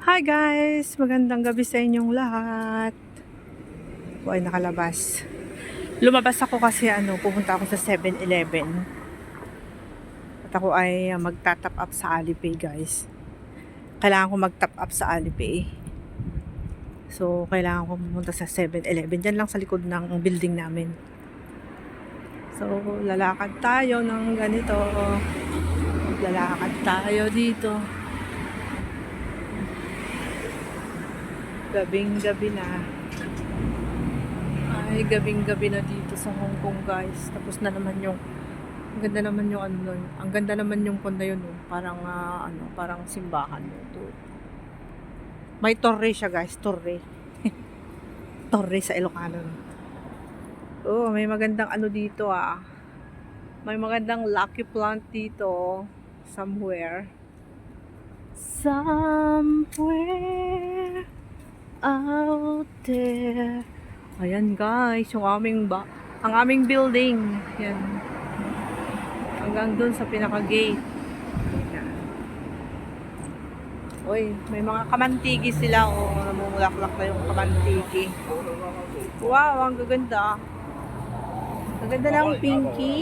Hi guys! Magandang gabi sa inyong lahat. Ako ay nakalabas. Lumabas ako kasi pupunta ako sa 7-Eleven. At ako ay magta-top up sa Alipay guys. Kailangan ko mag-top up sa Alipay. So, kailangan ko pumunta sa 7-Eleven. Diyan lang sa likod ng building namin. So, lalakad tayo ng ganito. Lalakad tayo dito. Gabing-gabi na. Ay, gabing-gabi na dito sa Hong Kong, guys. Tapos na naman yung ang ganda naman yung nun. Ang ganda naman yung pond na yun, no? Parang parang simbahan ito. May torre siya, guys, torre. Torre sa Ilocano. Oh, may magandang dito ah. May magandang lucky plant dito somewhere. Somewhere out there. Ayan guys, yung ang aming building. Yan. Hanggang dun sa pinaka-gate. Ayan. Uy, may mga kamantigi sila. Namumulaklak na yung kamantigi. Wow, ang gaganda. Ang ganda ng pinky.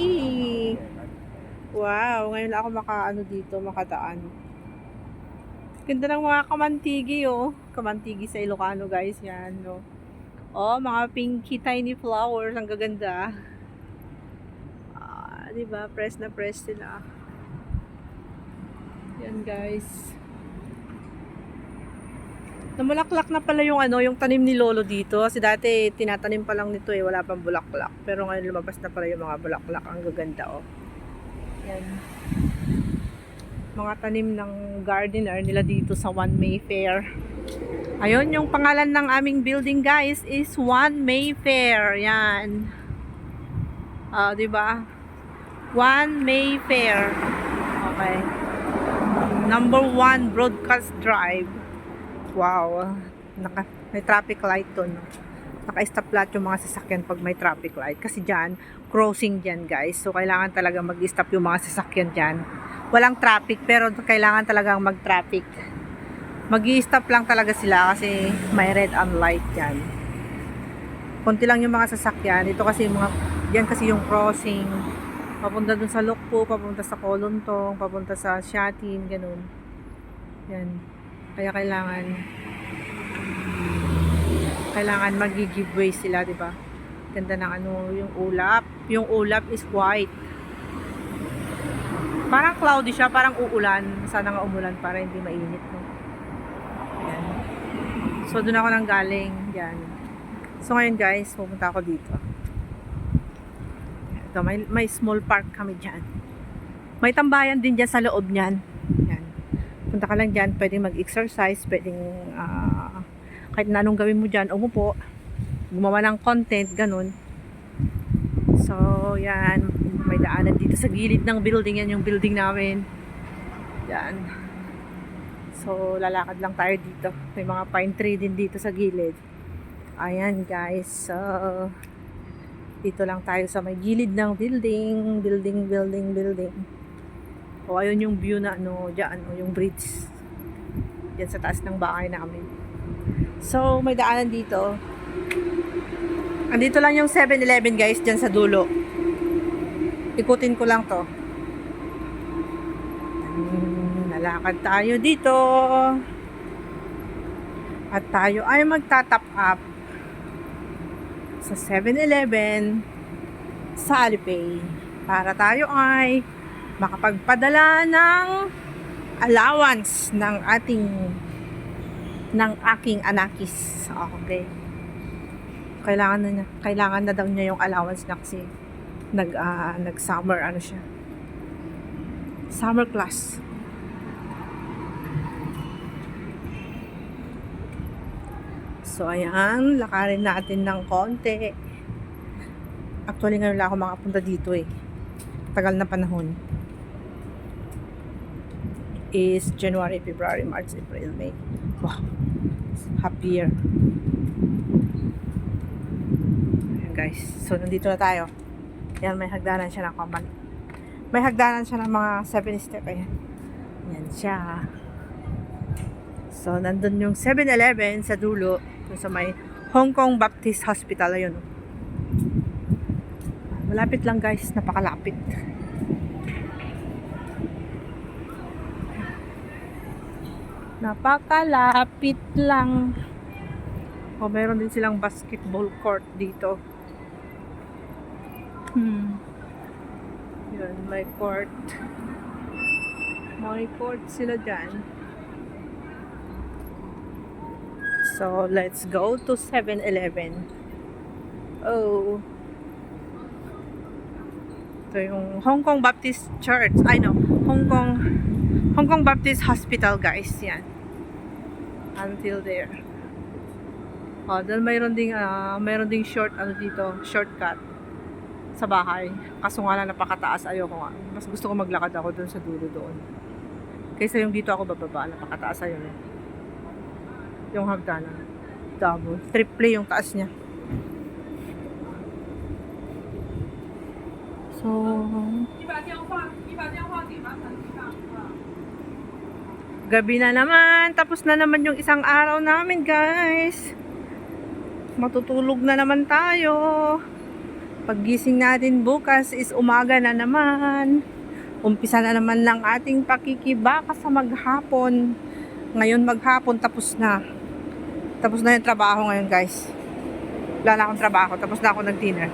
Wow, ngayon lang ako dito, makadaan. Ganda ng mga kamantigi, Kamantigi sa Ilocano, guys. Yan, no. Mga pinky tiny flowers. Ang gaganda. Diba? Press na press sila. Yan, guys. Namulaklak na pala yung tanim ni Lolo dito. Kasi dati, tinatanim pa lang nito wala pang bulaklak. Pero ngayon lumabas na pala yung mga bulaklak. Ang gaganda, Yan. Mga tanim ng gardener nila dito sa One Mayfair. Ayun, yung pangalan ng aming building, guys, is One Mayfair. Yan. Diba? One Mayfair. Okay. Number 1 Broadcast Drive. Wow. May traffic light to, no? Naka-stop lahat yung mga sasakyan pag may traffic light. Kasi dyan, crossing dyan, guys. So, kailangan talaga mag-stop yung mga sasakyan dyan. Walang traffic, pero kailangan talagang mag-traffic. Mag-i-stop lang talaga sila kasi may red and light dyan. Konti lang yung mga sasakyan. Ito kasi yan kasi yung crossing. Papunta dun sa Lukpo, papunta sa Kolontong, papunta sa Shatin, ganun. Yan. Kaya kailangan mag-give way sila, diba? Ganda ng yung ulap. Yung ulap is white. Parang cloudy siya, parang uulan. Sana nga umulan para hindi mainit, no? Ayan. So, doon ako nang galing. Yan. So, ngayon guys, pupunta ako dito. Ito, may small park kami dyan. May tambayan din dyan sa loob niyan. Yan. Punta ka lang dyan, pwedeng mag-exercise, pwedeng kahit na anong gawin mo dyan, umupo, gumawa ng content, ganun. So, yan. May daanan dito sa gilid ng building. Yan yung building namin. Yan. So, lalakad lang tayo dito. May mga pine tree din dito sa gilid. Ayan, guys. So, dito lang tayo sa may gilid ng building. Building. O, ayun yung view na, dyan, yung bridge. Dyan sa taas ng bahay namin. So, may daanan dito. Andito lang yung 7-Eleven, guys, dyan sa dulo. Ikutin ko lang to. Nalakad tayo dito. At tayo ay magta-top up sa 7-Eleven sa Alipay para tayo ay makapagpadala ng allowance ng aking anakis. Okay. Kailangan na daw niya yung allowance na kasi nag-summer siya. Summer class. So, ayan. Lakarin natin ng konti. Actually, ngayon lang ako makapunta dito Tagal na panahon. Is January, February, March, April, May. Wow. Half year. Ayan, guys. So, nandito na tayo. Yan, may hagdanan siya ng kaman. May hagdanan siya ng mga 7 step. Ayan. Yan siya. So, nandun yung 7-Eleven sa dulo. Dun sa may Hong Kong Baptist Hospital. Ayun. Malapit lang guys. Napakalapit. Napakalapit lang. O, meron din silang basketball court dito. Yun, may court. May court sila dyan. So, let's go to 7-Eleven. Oh. Ito yung Hong Kong Baptist Church. I know. Hong Kong Baptist Hospital, guys. Yan. Until there. Oh, doon mayroon ding shortcut sa bahay. Kaso nga lang napakataas, ayoko nga. Mas gusto ko maglakad ako doon sa dulo doon. Kaysa yung dito ako bababa, napakataas ayun eh. Yung hagdanan. Double. Triple yung taas niya. So, gabi na naman. Tapos na naman yung isang araw namin, guys. Matutulog na naman tayo. Paggising natin bukas is umaga na naman. Umpisa na naman lang ating pakikibaka sa maghapon. Ngayon maghapon tapos na. Tapos na yung trabaho ngayon, guys. Wala na akong trabaho. Tapos na ako nag-dinner.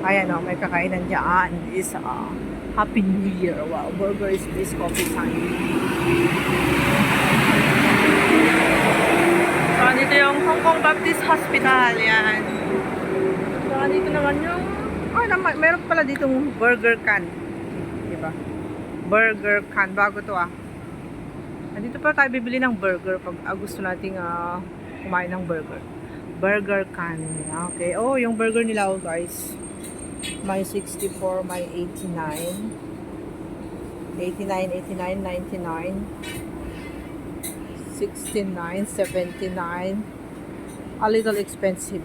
Ayan o, may kakainan dyan. Is Happy New Year. Wow, burger is this coffee time. So, dito yung Hong Kong Baptist Hospital. Yan. So, dito naman yung meron pala ditong burger can. Diba? Burger can. Bago to Dito pa tayo bibili ng burger pag gusto nating kumain ng burger. Burger can. Okay. Oh, yung burger nila guys. May 64, may 89. 89, 89, 99. 69, 79. A little expensive.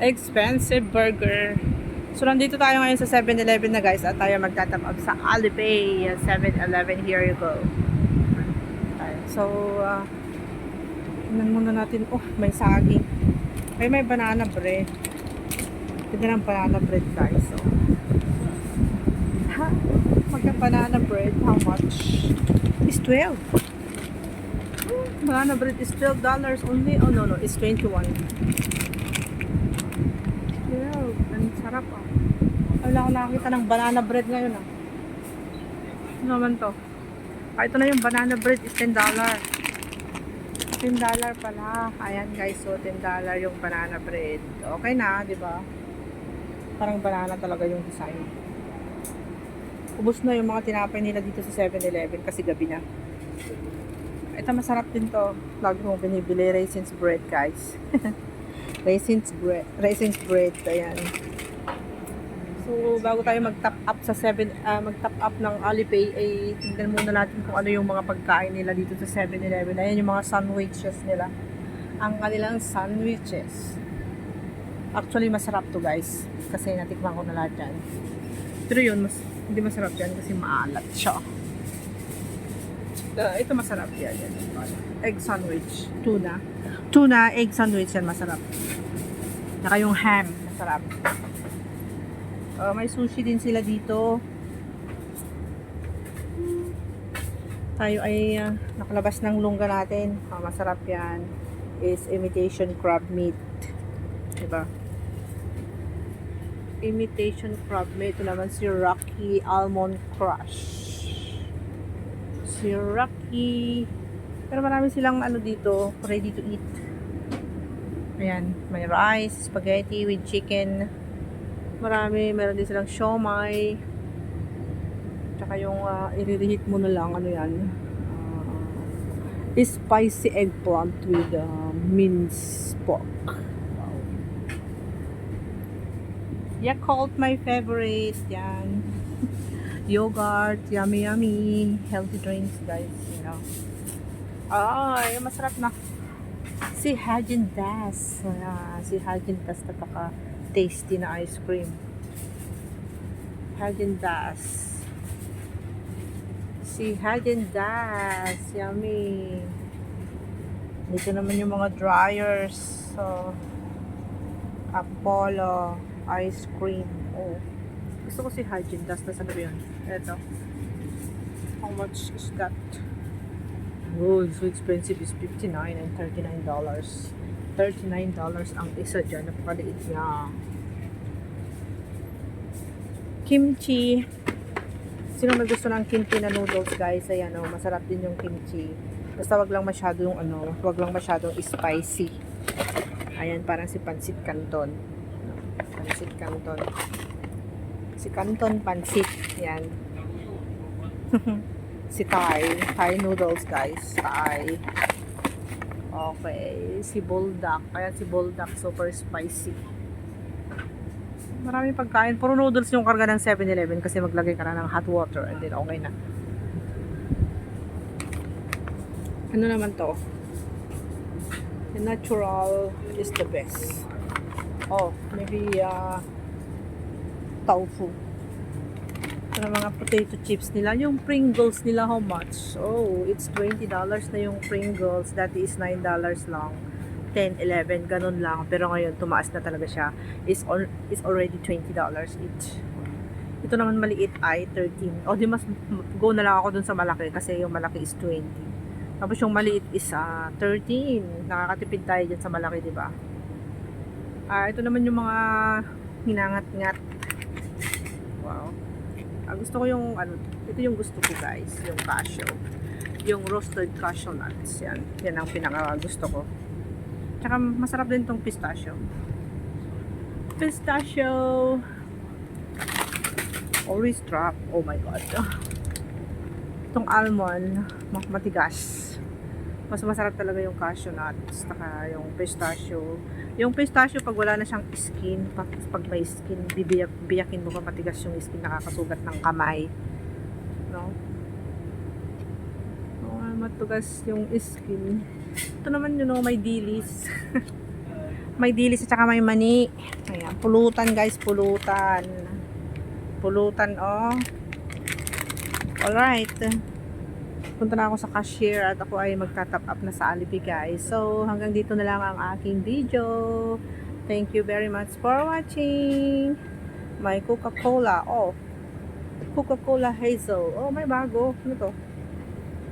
Expensive burger. So, nandito tayo ngayon sa 7-Eleven na guys at tayo magtatap up sa Alipay 7-Eleven. Here you go. So, tingnan muna natin. Oh, may saging. May banana bread. Tignan ng banana bread guys. So, magka-banana bread, how much? It's 12. Banana bread is $12 only. Oh, no, it's 21. Ang sarap Wala akong nakakita ng banana bread ngayon Ano naman to? Ito na yung banana bread is $10. $10 pala. Ayan guys, so $10 yung banana bread. Okay na, di ba? Parang banana talaga yung design. Ubus na yung mga tinapay nila dito sa 7-Eleven kasi gabi na. Ito masarap din to. Lagi kong binibili raisins bread guys. Raisins bread. Ayan. So, bago tayo mag-top up sa mag-top up ng Alipay, ay tingnan muna natin kung ano yung mga pagkain nila dito sa 7-Eleven. Ayan yung mga sandwiches nila. Ang kanilang sandwiches. Actually, masarap to guys. Kasi natikman ko na lahat yan. Pero yun, hindi masarap yan kasi maalat siya. Ito masarap yan. Egg sandwich. Tuna, egg sandwich yan masarap. Saka yung ham, masarap. May sushi din sila dito. Tayo ay nakalabas ng lungga natin. Masarap yan. Is imitation crab meat. Diba? Imitation crab meat. Ito naman si Rocky Almond Crush. Si Rocky. Pero marami silang dito, ready to eat. Ayan, may rice, spaghetti with chicken. Meron din silang siomai. Tsaka yung i-reheat mo na lang, yan. Spicy eggplant with minced pork. Wow. Yakult, my favorite. Yan. Yogurt, yummy. Healthy drinks, guys. Ay, masarap na. Si Häagen-Dazs. Si Häagen-Dazs napaka-tasty na ice cream. Häagen-Dazs. Si Häagen-Dazs. Yummy. Dito naman yung mga dryers. So, Apollo ice cream. Oh. Gusto ko si Häagen-Dazs. Nasaan na ba yun? Ito. How much is that? Oh, so expensive is $59 and $39. $39 ang isa dyan. Napakaliit niya. Kimchi. Sino may gusto ng kimchi na noodles, guys? Ayan, oh, masarap din yung kimchi. Basta wag lang masyadong wag lang masyadong spicy. Ayan, parang si Pansit Canton. Pansit Canton. Si Canton Pansit. Yan. Si Thai noodles, guys. Thai. Okay. Si Buldak. Kaya si Buldak super spicy. Maraming pagkain. Puro noodles yung karga ng 7-Eleven kasi maglagay ka na ng hot water and then okay na. Ano naman to? The natural is the best. Oh, maybe tofu. Ito na mga potato chips nila. Yung Pringles nila, how much? Oh, it's $20 na yung Pringles. Dati is $9 lang. 10, 11, ganun lang. Pero ngayon, tumaas na talaga siya. It's already $20 each. Ito naman maliit ay 13. O, di mas go na lang ako dun sa malaki kasi yung malaki is 20. Tapos yung maliit is 13. Nakakatipid tayo dyan sa malaki, di ba? Ito naman yung mga hinangat-ngat. Wow. Gusto ko yung ito yung gusto ko, guys, yung cashew. Yung roasted cashew nuts. Yan. Yan ang pinaka gusto ko. Tsaka masarap din tong pistachio. Pistachio. Always drop. Oh my god. Itong almond, matigas. Mas masarap talaga yung cashew nuts, saka yung pistachio. Yung pistachio, pag wala na siyang skin, pag may skin, biyakin mo pa matigas yung skin, nakakasugat ng kamay. No? Matugas yung skin. Ito naman yun, may dilis. May dilis at saka may mani. Ayan, pulutan, guys, pulutan. Pulutan, oh. Alright. Punta na ako sa cashier at ako ay magta-top up na sa Alipay, guys. So, hanggang dito na lang ang aking video. Thank you very much for watching. May Coca-Cola. Oh. Coca-Cola Hazel. Oh, may bago. Ano to?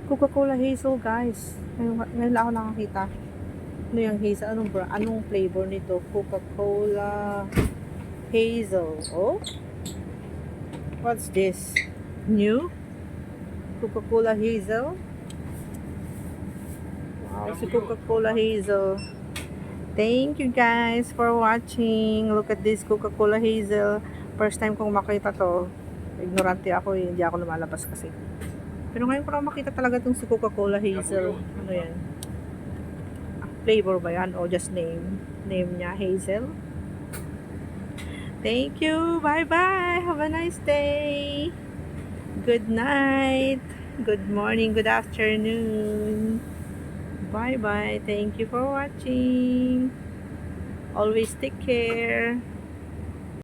Coca-Cola Hazel, guys. Ngayon lang ako nakakita. Ano yung hazel? Anong flavor nito? Coca-Cola Hazel. Oh. What's this? New? Coca-Cola Hazel. Wow, si Coca-Cola Hazel. Thank you guys for watching. Look at this Coca-Cola Hazel. First time kong makita to. Ignorante ako, hindi ako lumalabas kasi. Pero ngayon ko lang makita talaga itong si Coca-Cola Hazel. Ano yan? Flavor ba yan? O just name? Name niya Hazel. Thank you. Bye-bye. Have a nice day. Good night, good morning, good afternoon. Bye bye. Thank you for watching. Always take care.